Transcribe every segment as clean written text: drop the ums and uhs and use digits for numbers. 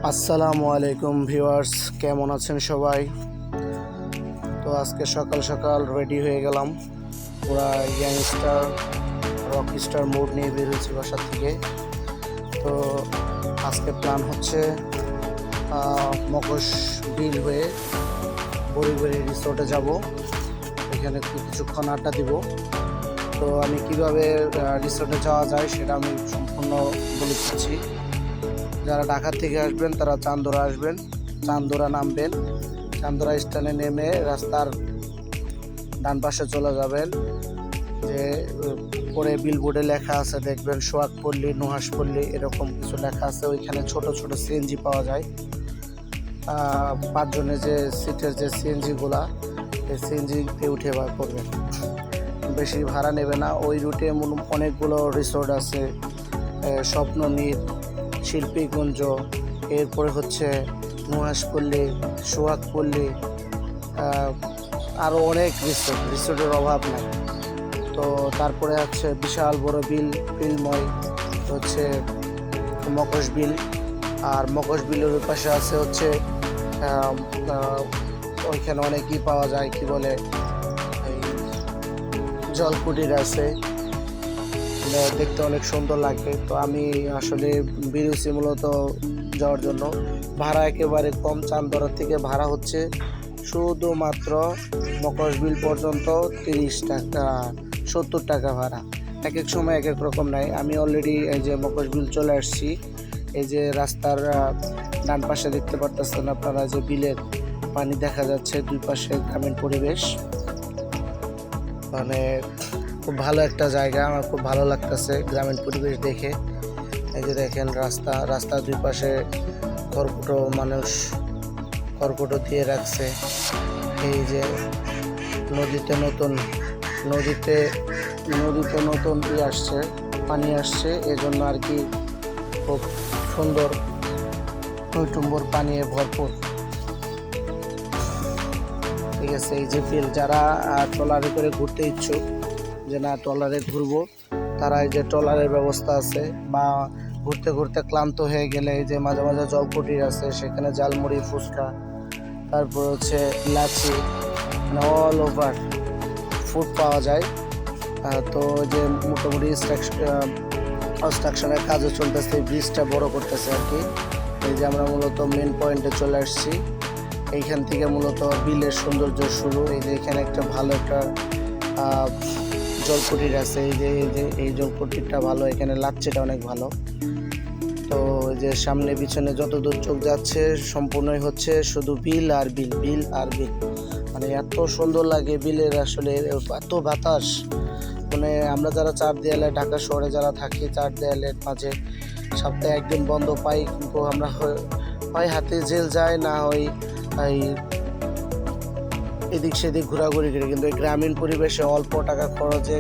আসসালামু আলাইকুম ভিউয়ার্স, কেমন আছেন সবাই? তো আজকে সকাল সকাল রেডি হয়ে গেলাম, পুরা ইয়াংস্টার রকস্টার মুড নিয়ে বের হয়েছি বাসা থেকে। তো আজকে প্ল্যান হচ্ছে মকশ বিল হয়ে বড়িবাড়ি রিসোর্টে যাব, এখানে কিছুক্ষণ আড্ডা দিব। তো আমি কিভাবে রিসোর্টে যাওয়া যায় সেটা আমি সম্পূর্ণ বলে দিচ্ছি। যারা ঢাকা থেকে আসবেন তারা চান্দোরা আসবেন, চান্দোরা নামবেন, চান্দোরা স্ট্যান্ডে নেমে রাস্তার ডান পাশে চলে যাবেন। যে পরে বিলবোর্ডে লেখা আছে দেখবেন সোহাগপল্লী, নুহাসপল্লী এরকম কিছু লেখা আছে। ওইখানে ছোট ছোট সিএনজি পাওয়া যায়, 5 জনের যে সিটের যে সিএনজিগুলা, এই সিএনজিতে উঠে বার করবেন, বেশি ভাড়া নেবে না। ওই রুটে অনেকগুলো রিসোর্ট আছে, স্বপ্ননীর, শিল্পীকুঞ্জ, এরপরে হচ্ছে নুহাসপল্লী, সোহাগপল্লী, আরও অনেক রিসোর্টের অভাব নাই। তো তারপরে হচ্ছে বিশাল বড় বিলময় হচ্ছে মকশ বিল, আর মকশ বিলের পাশে আছে হচ্ছে ওইখানে অনেকই পাওয়া যায়, কি বলে এই জলকুটির আছে, দেখতে অনেক সুন্দর লাগে। তো আমি আসলে বেরিয়েছি মূলত যাওয়ার জন্য। ভাড়া একেবারে কম, চান্দরা থেকে ভাড়া হচ্ছে শুধুমাত্র মকশ বিল পর্যন্ত 30 টাকা 70 টাকা ভাড়া। এক এক সময় এক এক রকম নাই। আমি অলরেডি এই যে মকশ বিল চলে আসছি। এই যে রাস্তার ডান পাশে দেখতে পারতেছেন আপনারা যে বিলের পানি দেখা যাচ্ছে, দুই পাশে গ্রামীণ পরিবেশ, মানে খুব ভালো একটা জায়গা। আমার খুব ভালো লাগতেছে গ্রামীণ পরিবেশ দেখে। এই যে দেখেন রাস্তার দুই পাশে খড়কুটো, মানুষ খড়কুটো দিয়ে রাখছে। এই যে নদীতে নতুন আসছে, পানি আসছে, এজন্য আর কি খুব সুন্দর টইটুম্বর পানি ভরপুর। ঠিক আছে, এই যে বিল, যারা ট্রলারে করে ঘুরতে ইচ্ছুক যে না ট্রলারে ঘুরবো, তারা এই যে ট্রলারের ব্যবস্থা আছে, বা ঘুরতে ঘুরতে ক্লান্ত হয়ে গেলে এই যে মাঝে মাঝে জলকুটির আছে, সেখানে জালমুড়ি, ফুচকা, তারপর হচ্ছে লাচি, মানে অল ওভার ফুড পাওয়া যায়। তো যে মোটামুটি কনস্ট্রাকশনের কাজও চলতেছে, ব্রিজটা বড় করতেছে আর কি। এই যে আমরা মূলত মেন পয়েন্টে চলে আসছি, এইখান থেকে মূলত বিলের সৌন্দর্য শুরু। এই যে এখানে একটা ভালো একটা জলকুটির আছে, এই জলকুটিরটা ভালো, এখানে লাচ্ছিটা অনেক ভালো। তো এই যে সামনে পিছনে যত দূর চোখ যাচ্ছে সম্পূর্ণই হচ্ছে শুধু বিল আর বিল, বিল আর বিল, মানে এত সুন্দর লাগে বিলের, আসলে এত বাতাস। মানে আমরা যারা চার দেয়ালে, ঢাকা শহরে যারা থাকি, চার দেয়ালের মাঝে সপ্তাহে একদিন বন্ধ পাই, কিন্তু আমরা হয় হাতে জেল যায়, না হয় এদিক সেদিক ঘোরাঘুরি করি। কিন্তু এই গ্রামীণ পরিবেশে অল্প টাকা খরচে,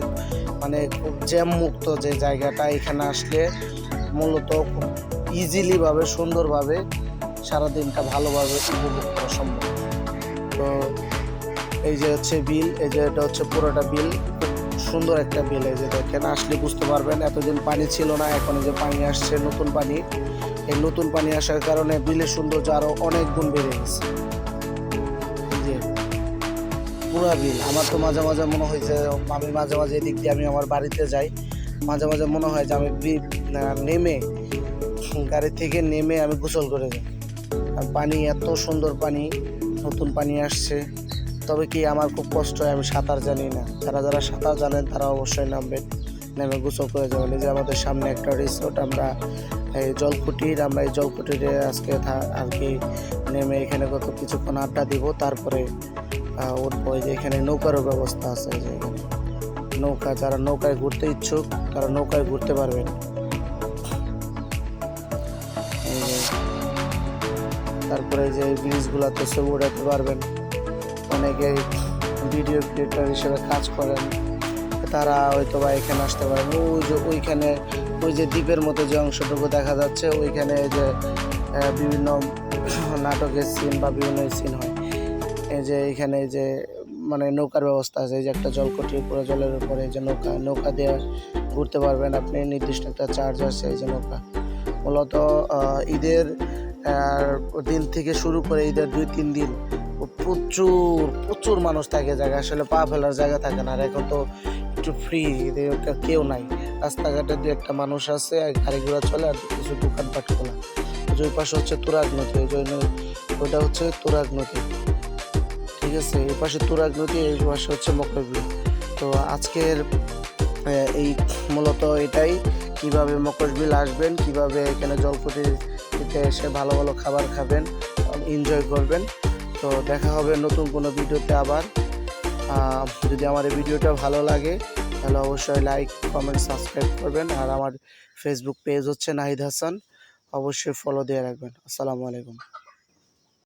মানে খুব জ্যাম মুক্ত যে জায়গাটা, এখানে আসলে মূলত খুব ইজিলিভাবে, সুন্দরভাবে সারাদিনটা ভালোভাবে উপভোগ করা সম্ভব। তো এই যে হচ্ছে বিল, এই যে এটা হচ্ছে পুরোটা বিল, খুব সুন্দর একটা বিল। এই যে দেখেন, আসলে বুঝতে পারবেন এতদিন পানি ছিল না, এখন যে পানি আসছে নতুন পানি, এই নতুন পানি আসার কারণে বিলের সৌন্দর্য আরও অনেক গুণ বেড়ে গেছে। পুরা বিল, আমার তো মাঝে মাঝে মনে হয় যে আমি মাঝে মাঝে এদিক দিয়ে আমি আমার বাড়িতে যাই, মাঝে মাঝে মনে হয় যে আমি নেমে গাড়ি থেকে নেমে আমি গোসল করে যাই। আর পানি এত সুন্দর পানি, নতুন পানি আসছে। তবে কি আমার খুব কষ্ট হয়, আমি সাঁতার জানি না। যারা সাঁতার জানেন তারা অবশ্যই নামবেন, নেমে গোসল করে যাবেন। এই যে আমাদের সামনে একটা রিসোর্ট, আমরা এই জলকুটিরে আজকে আর কি নেমে এখানে কত কিছুক্ষণ আড্ডা দিব, তারপরে উঠবো। যে এখানে নৌকারও ব্যবস্থা আছে, যে এখানে নৌকা, যারা নৌকায় ঘুরতে ইচ্ছুক তারা নৌকায় ঘুরতে পারবেন। তারপরে যে ব্রিজগুলোতে ছবি উঠাতে পারবেন। অনেকে ভিডিও ক্রিয়েটর হিসেবে কাজ করেন, তারা হয়তো বা এখানে আসতে পারেন। ওইখানে ওই যে দ্বীপের মতো যে অংশটুকু দেখা যাচ্ছে, ওইখানে যে বিভিন্ন নাটকের সিন বা বিভিন্ন সিন হয়। এই যে এখানে যে মানে নৌকার ব্যবস্থা আছে, এই যে একটা জলকুটি, পুরো জলের উপরে যে নৌকা দিয়ে ঘুরতে পারবেন আপনি, নির্দিষ্ট একটা চার্জ আছে। এই যে নৌকা মূলত ঈদের আর দিন থেকে শুরু করে ঈদের 2-3 দিন প্রচুর প্রচুর মানুষ থাকে, জায়গা আসলে পা ফেলার জায়গা থাকে না। আর এখন তো একটু ফ্রি, কেউ নাই, রাস্তাঘাটে 2-1টা মানুষ আছে, গাড়ি ঘোড়া চলে, আর কিছু দোকানপাট খোলা। ওই পাশে হচ্ছে তুরাগ নদী, ওই জন্য ওইটা হচ্ছে তুরাগ নদী, ঠিক আছে। এই পাশে তুরাগ নদী, এই পাশে হচ্ছে মকরবিল। তো আজকের এই মূলত এটাই, কিভাবে মকরবিল আসবেন, কিভাবে এখানে জলকুঠিতে এসে ভালো ভালো খাবার খাবেন, এনজয় করবেন। তো দেখা হবে নতুন কোনো ভিডিওতে আবার। যদি আমার এই ভিডিওটা ভালো লাগে তাহলে অবশ্যই লাইক, কমেন্ট, সাবস্ক্রাইব করবেন। আর আমার ফেসবুক পেজ হচ্ছে নাহিদ হাসান, অবশ্যই ফলো দিয়ে রাখবেন। আসসালামু আলাইকুম।